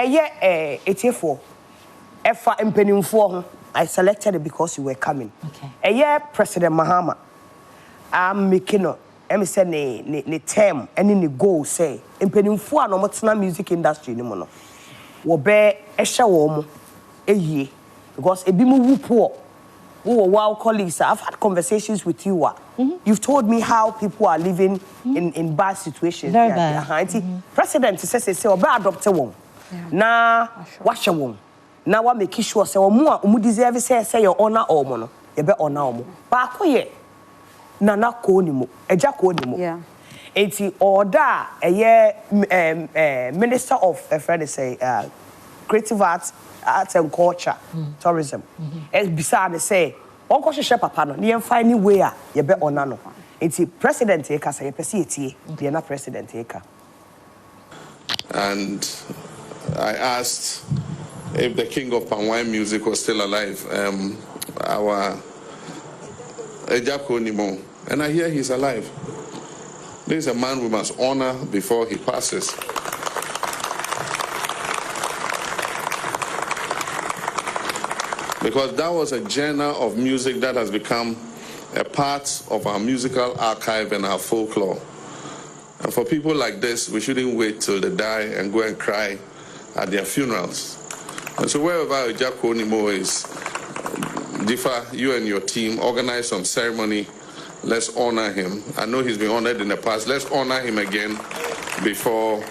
84. Efa mpenimfo I selected it because you were coming. Okay. President Mahama. I'm making a say ne term and ne goal say mpenimfo a no motena music industry ni mo no. Wo be ehye wo mo ehie because ebi mu wupo. Wow, colleagues, I've had conversations with you. You've told me how people are living in bad situations. Very bad. President says, "Obe adopt one. Na wash one. Na wa make sure say omu deserve say your honor or mono. You be honor omo. Ba akoye. Nana Koo Nimo. Agya Koo Nimo. Yeah. Enti order Minister of friend say creative arts and culture, tourism. Beside say, Uncle Shep Papa, near finding where you bet on nano. It's President Eka, say, Pesiti, the other President Eka. And I asked if the king of palm wine music was still alive, our Agya Koo Nimo, and I hear he's alive. This is a man we must honor before he passes. Because that was a genre of music that has become a part of our musical archive and our folklore. And for people like this, we shouldn't wait till they die and go and cry at their funerals. And so wherever Agya Koo Nimo is, Dzifa, you and your team organize some ceremony. Let's honor him. I know he's been honored in the past. Let's honor him again before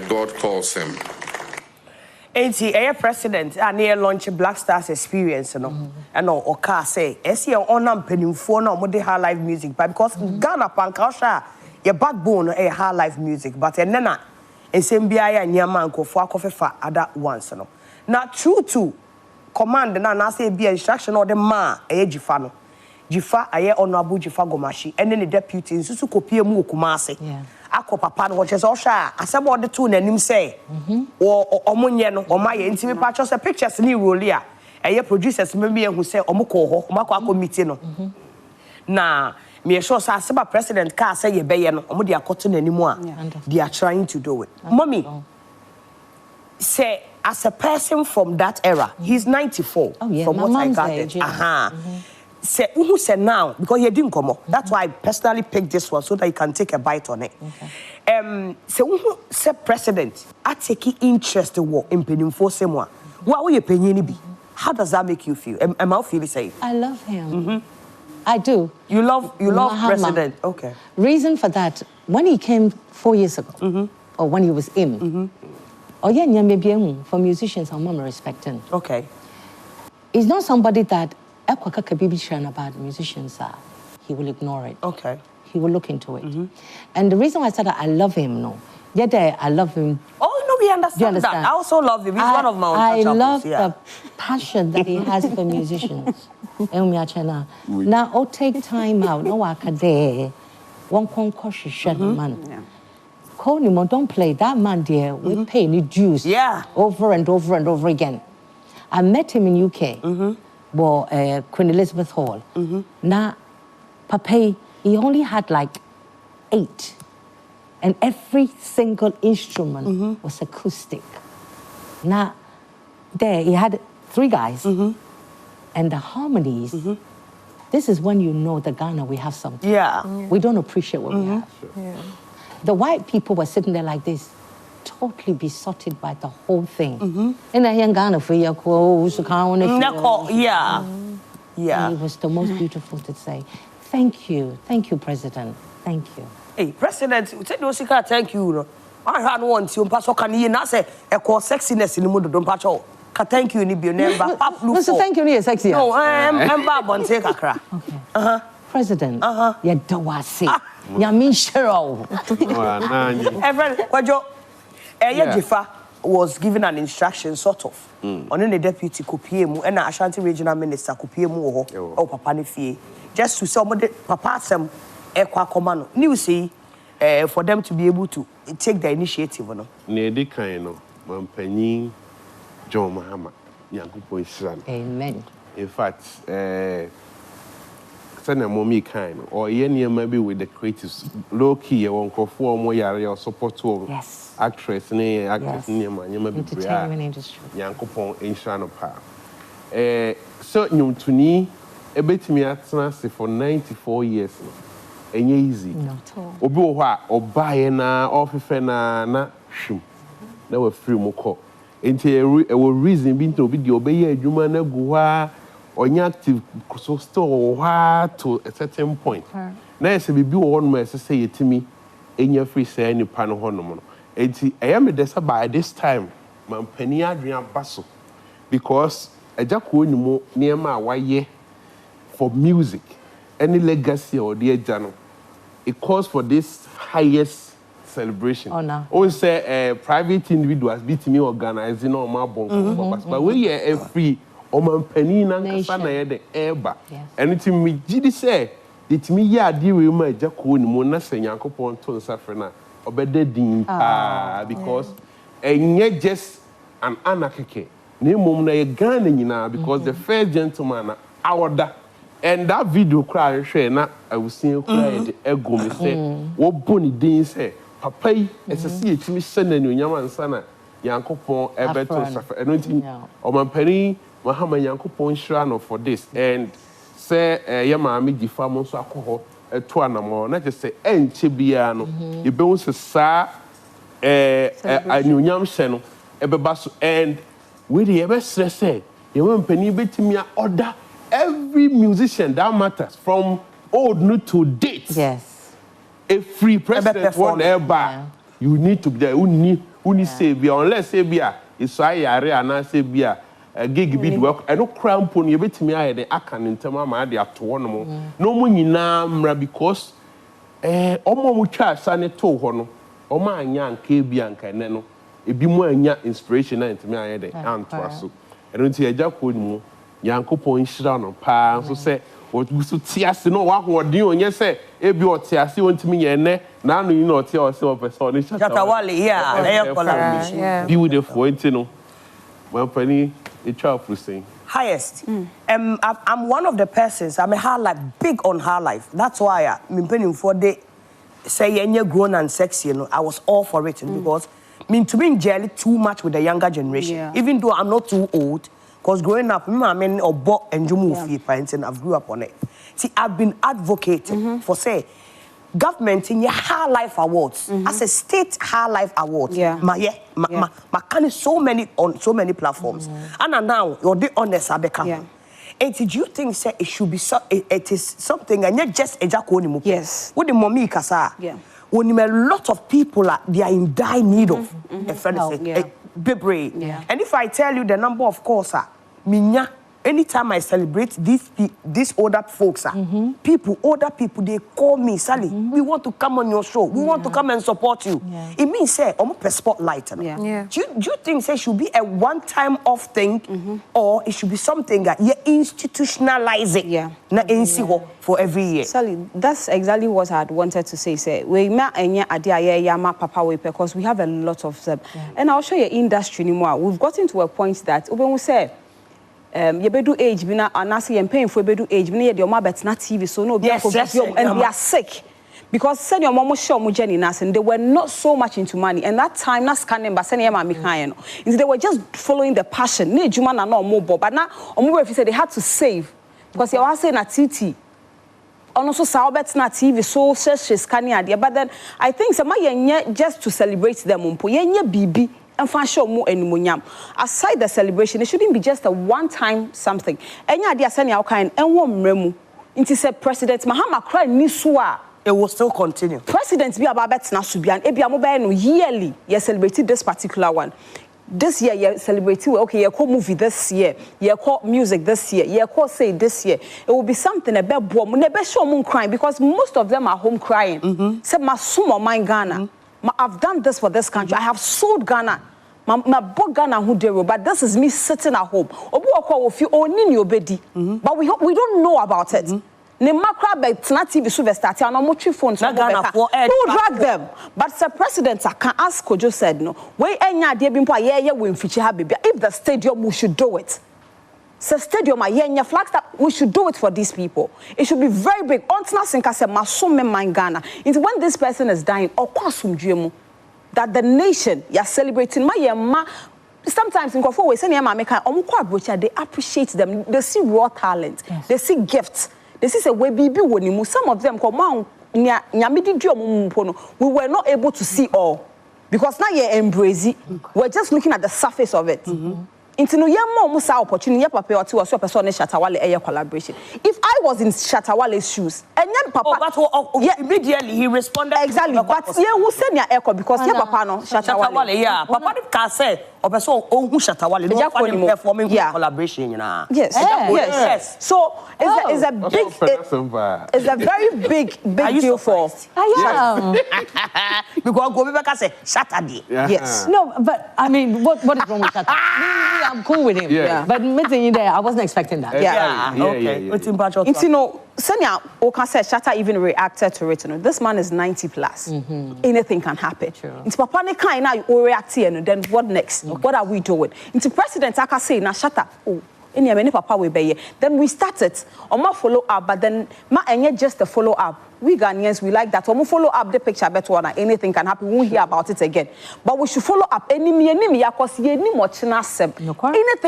God calls him. President, I near launch Black Stars experience, you know. And Oka say, "Esi honor penimfo na omode high live music, but because Ghana pankasha, your backbone high live music, but nena, SMBI and Yaman ko for fa other ones, you know. Now true to command na say be instruction or the man Dzifa no. Dzifa honorable Dzifa Gomashie, and then the deputy in Susu kopie mu Kumase. Yeah. Ako papa no watches osha asebo de to nanim say o omonye no o maye ntimi patcho say pictures ni roll ya producers maybe who say omko ho omako committee no na me sure say aseba president ka say ye beye no omo de akoto nanim a they are trying to do it. Mommy say as a person from that era, he's 94 from what I gathered. Say who said now because you didn't come up. That's why I personally picked this one so that you can take a bite on it. Say who said president I take interest in penimfo semwa. What will you penny be? How does that make you feel? Am I feeling safe? I love him. I do. You love Mahama. president. Okay. Reason for that, when he came 4 years ago, or when he was in, for musicians, I'm respecting. Okay. He's not somebody that about musicians, he will ignore it. Okay. He will look into it. And the reason why I said that I love him, I love him. Oh, no, we understand that. I also love him. He's one of my I love the passion that he has for musicians. Now, I'll take time out. No, I can there. One cautious man. Koo Nimo, don't play. That man there, we pay any dues. Yeah. Over and over and over again. I met him in UK. Queen Elizabeth Hall. Now, Papa, he only had like 8. And every single instrument was acoustic. Now, there he had 3 guys. And the harmonies, this is when you know the Ghana, we have something. Yeah. We don't appreciate what we have. Yeah. The white people were sitting there like this, totally besotted by the whole thing. And I hear Ghana for your yeah. And it was the most beautiful to say, thank you, President, thank you. Hey, President, thank you. I had one to pass can you not say a call sexiness in the mood don't patch all. Thank you, Nibio never. No, so thank you, ni sexy. No, I'm Babon take a crack. Okay. President, ya dawasi. Ya min shero. Dzifa was given an instruction, sort of, on the deputy Kupiemu and Ashanti regional minister Kupiemu or Papa Nifie, just to somebody Papa some Equa Command. You see, for them to be able to take the initiative. No, Mampenny John Mahama, Yankupo son. Amen. In fact, send a mommy kind or any maybe with the creatives low key or for more or support to Yes. actress ne actress near my entertainment industry. Yankopon insurance pa. So you to me a bit me at for 94 years. Ain't easy. Not at all. Obi or buy na office na shum. Now we're free moko. Into a reason being to be the obey a human go or active so store to a certain point. Now say be one more say to me in your free say any pan honomono. I am a desa by this time, my penny Adrian Basso, because Agya Koo Nimo near my why for music, any legacy or dear Jano, it calls for this highest celebration. Oh, no. Always say private individuals beat me organizing on my bonk, but we are a free or my penny and sana the airba. And it's me, Gidi say, it's me, yeah, dear with my Agya Koo Nimo, Nasa Yankopon to Safrana. Because and just an anarchy. Name na Ghana because the first gentleman order and that video cry share na I was seeing cry the ego me say what bonny din say papa as a see it me send and Yaman sana Yankopon Everton suffer anything or my penny Mahama Yankopon Shrano for this and say Yamami Dzifa Monso alcohol. Not just say Chibiano, you bounce a sa a new yam channel, a babasso, and with the best say, you won't penny bit me order every musician that matters from old new to date. Yes. A free president one ever. You need to be there, only say be unless say be it's why and I say be a gig bid work. I don't cramp on you bit me I can in terms of my idea to one more. No money now because omo mucha sane to hono. Oma anya nke bianca neno. E bi mo anya inspiration na ntimi ayede antwa so. Eno nti Agya Koo Nimo Yankopon hira no pa so say o so tiase no wa hodin onye say e bi o tiase ontimi ye ne na anu yi no tie o say o person ni Chatawale yeah collaboration beautiful ntino. Mampani highest. I'm one of the persons. I'm a her life, big on her life. That's why I'm penning for the say you're grown and sexy. You know, I was all for it because to be in jail too much with the younger generation. Even though I'm not too old, because growing up, I mean, or bought and Jumu parents and I've grew up on it. See, I've been advocating for say government in your High Life Awards as a state High Life Awards. My can so many on so many platforms. And now you're the honest Abeka. And do you think say it should be it is something and not just Agya Koo Nimo? Yes. With the mommy kasa. When a lot of people they are in dire need of a friend baby. And if I tell you the number of course minya anytime I celebrate these older folks, older people, they call me, Sally, we want to come on your show. We want to come and support you. It means, say, I'm a spotlight. Do you think, say, it should be a one-time off thing or it should be something that you institutionalize it for every year? Sally, that's exactly what I had wanted to say. Say, we met Yama Papa way because we have a lot of them. And I'll show you industry anymore. We've gotten to a point that when we say, you bedu age bina anasi and paying for bedu age bina your mom bet not TV so no and we are sick because send your mom show mu Jenny nas and they were not so much into money and that time na scanning but send your mama kind they were just following the passion ne juma na no mobile but now omo if said they had to save because you are saying na TT also saw bet na TV so she's scanning idea but then I think some just to celebrate them umpo yenye bibi and fan show more and aside the celebration, it shouldn't be just a one-time something. Any idea sending our kind and one remu. It is a President Mahama cried niswa. It will still continue. President be about na subian. Ebi amobile yearly. You celebrated this particular one. This year you celebrating okay. You call movie this year. You call music this year. You call say this year. It will be something a bit boom. Never show moon crying because most of them are home crying. Say my sumo my Ghana. I've done this for this country. I have sold Ghana. My book Ghana who dero, but this is me sitting at home. But we don't know about it. Ne makra be tna TV so start and no tree phones who drag them. But the president I can ask Kojo said no. We enya de bi mpo aye we mfichi ha bibia if the stadium we should do it. So stadium a Flagstaff, we should do it for these people. It should be very big. Ontna Sinka se masome mangana. Into when this person is dying, that the nation you're celebrating my sometimes in Kofo we say they appreciate them. They see raw talent. Yes. They see gifts. They see say we bibi wonimu. Some of them come we were not able to see all because now you're embracing. We're just looking at the surface of it. Into no musa opportunity papa or two or so person Shatawale collaboration. If I was in Shatawale's shoes and then papa immediately he responded exactly but yeah who send your echo because yeah papa no Shatawale papa can say or person who Shatawale no performing collaboration yes so it's a big it's a very big deal for because go back say Saturday yes no but I mean what is wrong with that? I'm cool with him. Yeah. But meeting you there, I wasn't expecting that. Okay. You know, Senya Oka said Shatta even reacted to it. You know, this man is 90 plus. Anything can happen. Into Papa ne kind now you react here, and then what next? What are we doing? Into President Aka say na Shatta, any many Papa we be. Then we started on my follow up, but then ma enye just a follow up. We Ghanaians, we like that. When we follow up the picture, better one, anything can happen. We won't hear about it again. But we should follow up. Anything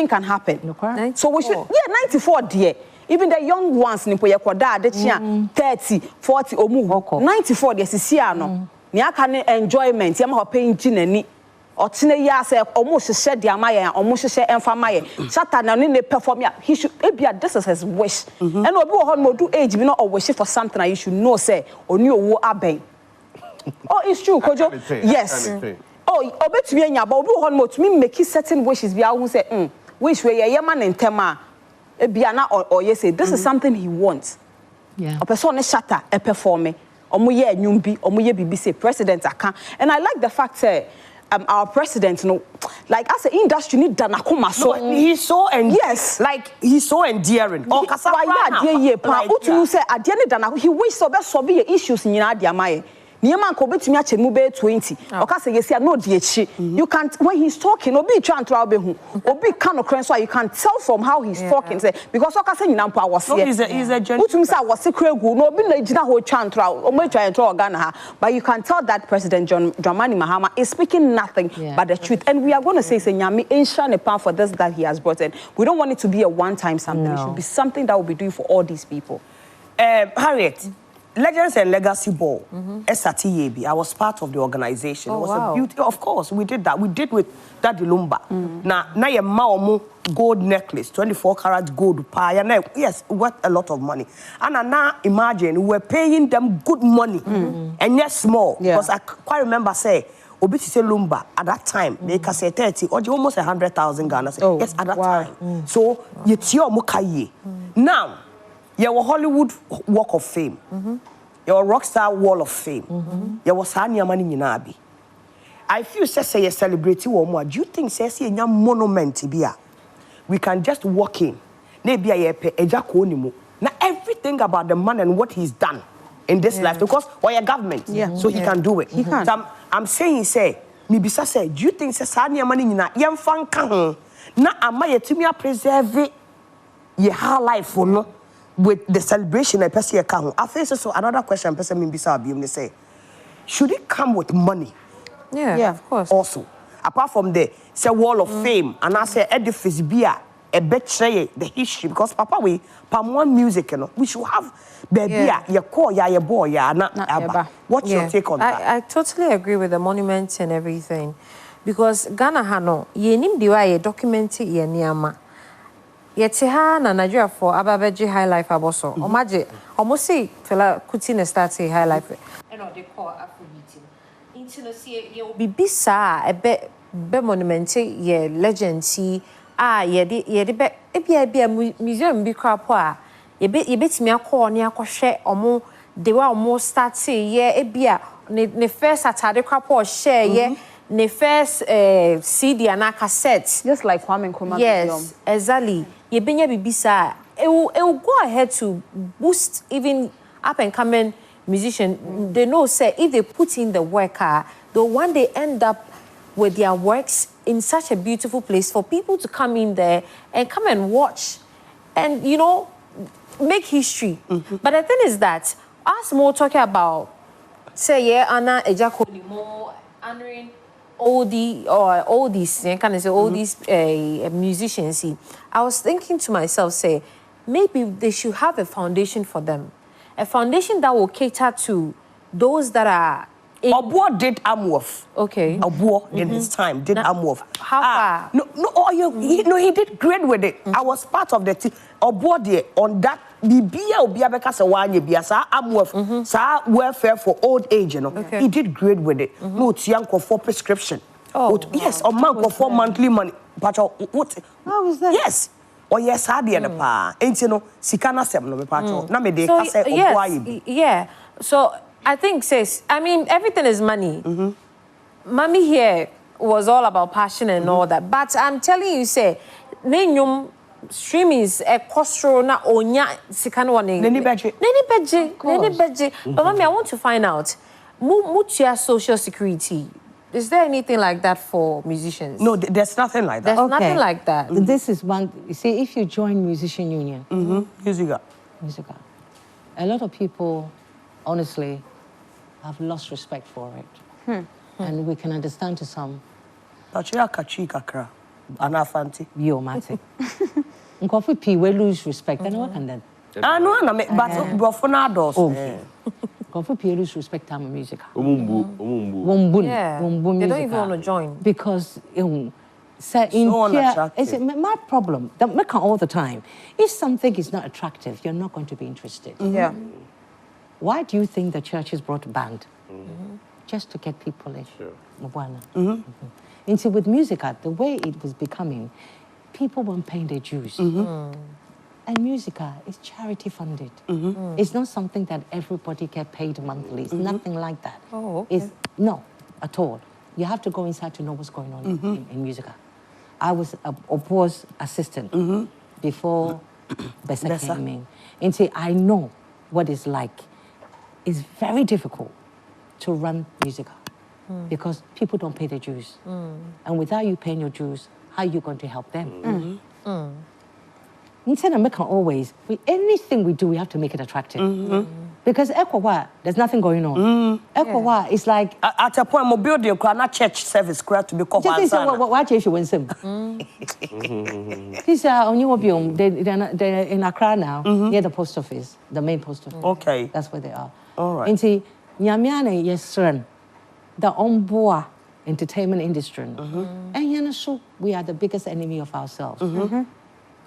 can happen. So we should, 94 dear. Even the young ones, they 30, 40, 94 dear, Sisiano. Nia can enjoyment. Yama paying gin or Tina say almost said the Amaya, almost said and Famaya. Satan and they perform. He should be a this is his wish. And we'll do age, we not always for something you should know, say, or new war abbey. Oh, it's true, Kojo. Yes. Oh, bet me, but we to me make certain wishes. We are say, wish we a man in Tema, a Biana or yes, this is something he wants. Yeah. A person is shatter, a performer, or Muye Nyumbi, or Muye BBC president. And I like the fact that. Our president, like as an industry, need Danakuma so he's so yes, like he's so endearing. He wish so best so be issues in Yadiamaye. Niema ko betumi ache mu be 20. Oka say yes no die chi. You can't when he's talking obi try to be hu. Obi can no so you can tell from how he's talking say because oka say nyina mpa was here. He's a genuine. Utumi say was kregu no obi na gina ho try to o try to organ ha. But you can tell that President Dramani Mahama is speaking nothing but the truth. And we are going to say nyami ensure ne pan for this that he has brought in. We don't want it to be a one-time something. It should be something that will be doing for all these people. Harriet, Legends and Legacy Ball, SATAB. I was part of the organization. It was a beauty. Of course, we did that. We did with Daddy Lumba. Now your Maomo gold necklace, 24 karat gold pie. Yes, worth a lot of money. And now imagine we were paying them good money, and yes, small. Because I quite remember say. Obiti say Lumba at that time they can say 30 or almost 100,000 Ghana. Yes, at that time. So it's your mukaye. Now. Your Hollywood Walk of Fame, your Rockstar Wall of Fame, your Sanya Mani Ninabi. I feel say a celebrity or more. Do you think say a monument be? We can just walk in. Maybe a Agya Koo Nimo. Now everything about the man and what he's done in this life because or your government, so he can do it. He can. So I'm saying say, Mibisa say, do you think say Sanya Mani Nina yam fan kan na ama yetumi preserve your whole life for no? With the celebration, I person account. I think so. Another question, person me bisa be say, should it come with money? Yeah, of course. Also, apart from the say wall of fame, and I say edifice be a betray the history because Papa we one music, we should have baby your core, your boy, not Abba. What's your take on that? I totally agree with the monuments and everything, because Ghana hano ye nim diwa ye documented ye niama. Yet na Nigeria for Ababeji High Life aboso. Omaje, almost say Fela Kuti ne start say High Life. And they call Afro meeting. Intimacy ye will be bisa a be monument ye legacy ye de be museum be crapwa. Ye bet me a call near crochet or they were almost start say ye ebia ne first Saturday crapwa share ye. Ne first CD and a cassette. Just like Kwame Nkrumah. Yes, exactly. Ye benya bibisa. It will go ahead to boost even up and coming musicians. They know say if they put in the work, they'll one day end up with their works in such a beautiful place for people to come in there and come and watch and you know, make history. But the thing is that us more talking about, say, yeah, Anna Agya Koo Nimo, honoring all these, can I say, all these musicians. See, I was thinking to myself, say, maybe they should have a foundation for them, a foundation that will cater to those that are. Obuo did Amworth. Okay. Obuo in his time did Amworth. How far? No, he did great with it. I was part of the team. Obuo there on that. Bibia Obia Beka Sawanye Bia sa Amworth sa welfare for old age, you know. Okay. He did great with it. No Tianko for prescription. Yes, or Manko for monthly money. But what? How was that? Yes. Oh yes, I did pa. Ain't you know? Sikana sem no me pacho. Na me de kase Obuo. Yeah. So I think, sis, I mean, everything is money. Mommy here was all about passion and all that. But I'm telling you, say, nenyum streaming is a costro na onya sikano wane. Neni beje. But mommy, I want to find out, mutia social security. Is there anything like that for musicians? No, there's nothing like that. There's nothing like that. This is one. You see, if you join musician union, Musica. a lot of people, honestly, have lost respect for it. And we can understand to some. But you are kachi kakra. Anafanti. Yo, mate. Nkofu pi we lose respect. And what can then? No, but Bofona does. Nkofu pi lose respect to music. Wombun. Yeah. They don't even want to join. Because in here, it's my problem. That make all the time. If something is not attractive, you're not going to be interested. Yeah. Why do you think the churches brought a band? Just to get people in. Sure. And so with Musica, the way it was becoming, people weren't paying their dues. And Musica is charity funded. It's not something that everybody get paid monthly. It's nothing like that. Oh, okay. No, at all. You have to go inside to know what's going on in Musica. I was a Obuo's assistant before Bessa came in. And so I know what it's like. It's very difficult to run Musica because people don't pay their dues. And without you paying your dues, how are you going to help them? Instead of making always, anything we do, we have to make it attractive. Because Ekwawa, there's nothing going on. Ekwawa is like... At a point, I'm building a church service to be called. Just say, why change you win some? This they're in Accra now, near the post office, the main post office. Okay. That's where they are. All right. And see, Nyamiane, yes, the Omboa entertainment industry. And you know, we are the biggest enemy of ourselves.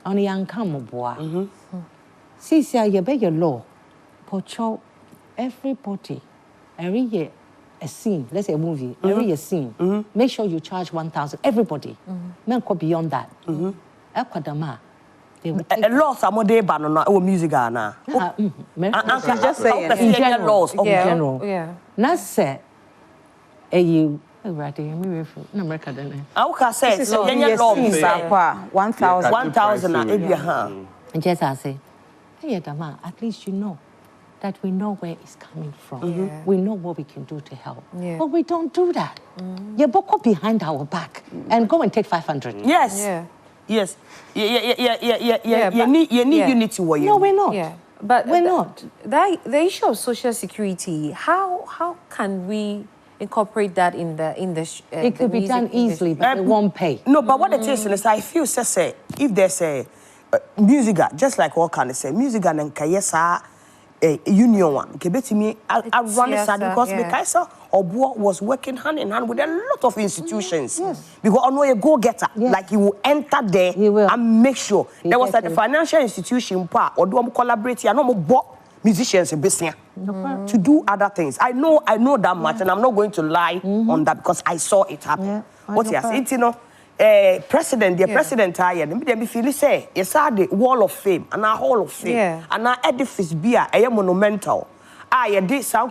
Only Yankam Omboa. See, you beg your law. Pocho, everybody, every year, a scene, let's say a movie, every year scene, make sure you charge 1,000, everybody. Men go beyond that. Ekwadama. A law, some of them banana or music, Anna. Just saying. In general. Laws of general. Yeah. Not say, you. Right, America, then. I can say, so Yes, law, 1,000. 1,000, And just I say, hey, Dama, at least you know that we know where it's coming from. We know what we can do to help. But we don't do that. You both behind our back and go and take 500. Yes. Yeah. Yes. You need unity where you. No, we're not. Yeah. But we're not. The issue of social security, how can we incorporate that in the it could be done easily, but it won't pay. No, but what it is I feel say if there's a musica, just like what can I say, musica and kayesa union one, me I run it because Mikaisa Obuo was working hand in hand with a lot of institutions. Because I know a go-getter, like he will enter there and make sure there was a financial institution or do collaborate. I know musicians in business to do other things. I know that much, and I'm not going to lie on that because I saw it happen. What you say, you know, president, they feel say, yes, the wall of fame and our hall of fame and our edifice be a monumental. I did some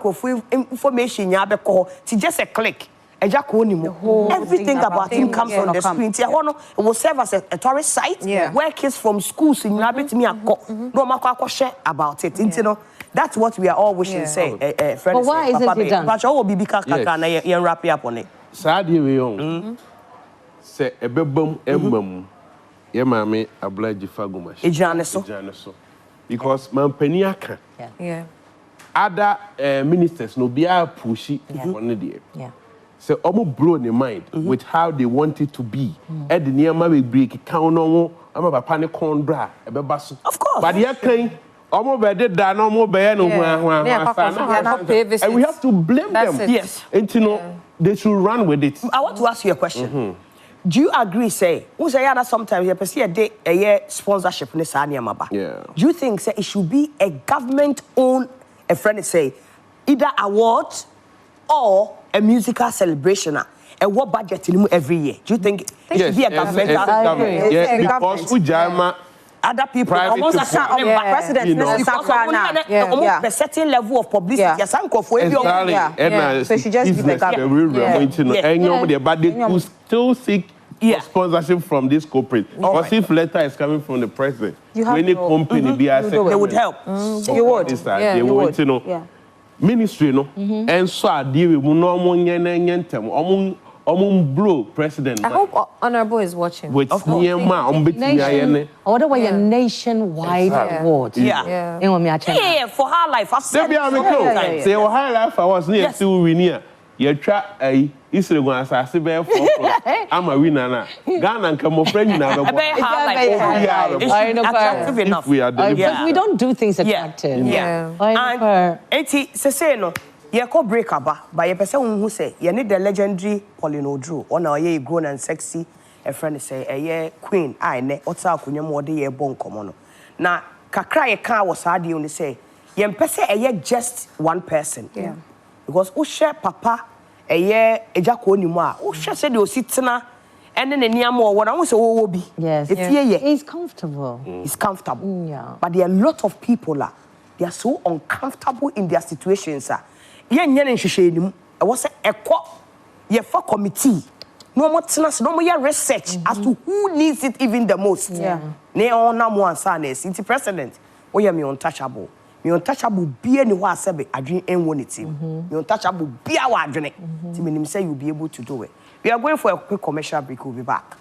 information to just a click. Agya Koo Nimo. Everything about him comes on the screen. It will serve as a tourist site where kids from schools in Nabit me no share about it. You know, that's what we are all wishing. Say, but why is it done? But all be and wrap up on it. Sadly, we own. Say a bebum embum. Yeah, mommy, I blame Dzifa Gomashie. Ejane. Because Mampeni aka. Yeah. Other ministers no be a pushy one day. Yeah. So almost blow in the mind with how they want it to be. Ed the near my break count on I'm a panic condra, a babasu. Of course. But yeah, kind almost by that no more by no and we have to blame them. Yes. And you know, they should run with it. I want to ask you a question. Do you agree, say, who say that sometimes you perceive a year sponsorship in the Sanya Maba? Yeah. Do you think say it should be a government-owned, a friend say, either award or a musical celebration? And what budget in every year? Do you think it should be a governmental? Yeah, because Ujama, other people almost president, you know, a certain level of publicity. Exactly. So she just be the government. And but they could still seek sponsorship from this corporate. Because if letter is coming from the president, any company be they would help. You would. They would, you know. Ministry, no, and so I deal with no blow president. I hope Honorable is watching. With or whatever your nationwide award. Yeah, for her life. I've said say her life I was near to win. You try a Israel going to say, I'm a winner now. Ghana and come friend now. We are because we don't do things attractive. And say no. You call break aba, but you person who say you need the legendary Pauline Drew. On our ye grown and sexy, a friend say a ye queen. I ne ota akunya mo de ye bon komono. Na kakra ye kan was hard you say. Ye mpese a ye just one person. Yeah. Because who share papa a ye Agya Koo Nimo. Who share say the ositna and then niamo what I want say wo bi. Yes. He's comfortable. He's comfortable. Yeah. But there are a lot of people they are so uncomfortable in their situations. I was a for committee. No more research as to who needs it even the most. Yeah. It's the president. Oh, yeah, me untouchable. Me untouchable be anywhere sebe adwin enwo ne team. Me untouchable be our adwin. Say you'll be able to do it. We are going for a quick commercial break. We'll be back.